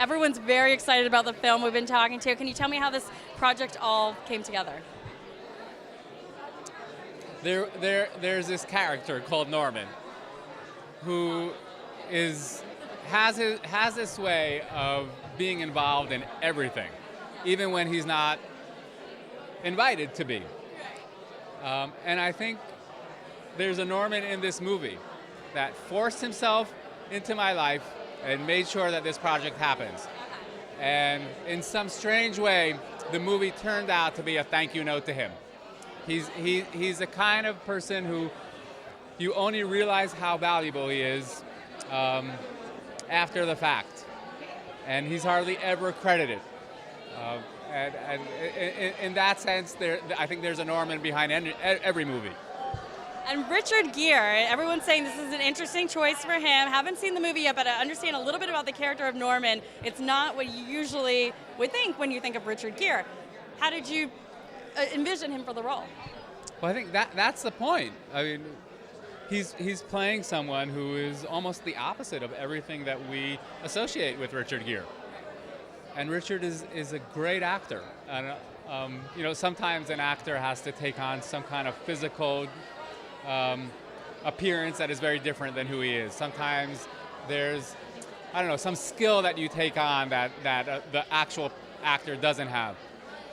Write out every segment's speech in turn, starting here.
Everyone's very excited about the film we've been talking to. Can you tell me how this project all came together? There's this character called Norman who has this way of being involved in everything, even when he's not invited to be. And I think there's a Norman in this movie that forced himself into my life and made sure that this project happens. And in some strange way, the movie turned out to be a thank you note to him. He's the kind of person who you only realize how valuable he is after the fact. And he's hardly ever credited. And in that sense, I think there's a Norman behind every movie. And Richard Gere, everyone's saying this is an interesting choice for him. Haven't seen the movie yet, but I understand a little bit about the character of Norman. It's not what you usually would think when you think of Richard Gere. How did you envision him for the role? Well, I think that's the point. I mean, he's playing someone who is almost the opposite of everything that we associate with Richard Gere. And Richard is a great actor. And, sometimes an actor has to take on some kind of physical appearance that is very different than who he is. Sometimes there's, some skill that you take on that the actual actor doesn't have.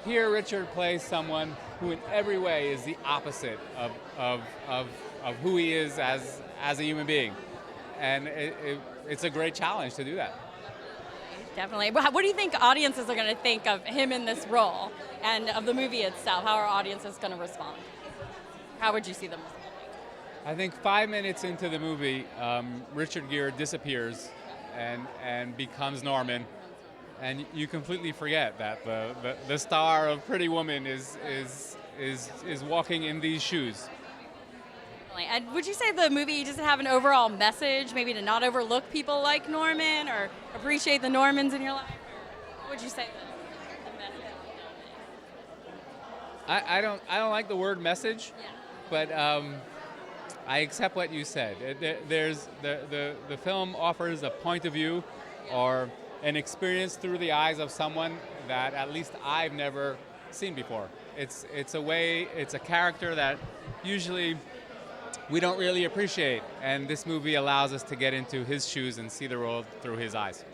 Here, Richard plays someone who in every way is the opposite of who he is as a human being. And it's a great challenge to do that. Definitely. What do you think audiences are going to think of him in this role and of the movie itself? How are audiences going to respond? How would you see them responding? I think 5 minutes into the movie, Richard Gere disappears and becomes Norman, and you completely forget that the star of Pretty Woman is walking in these shoes. And would you say the movie does it have an overall message, maybe to not overlook people like Norman or appreciate the Normans in your life? What would you say the message of I don't like the word message, yeah. but I accept what you said. There's the film offers a point of view or an experience through the eyes of someone that at least I've never seen before. It's a character that usually we don't really appreciate, and this movie allows us to get into his shoes and see the world through his eyes.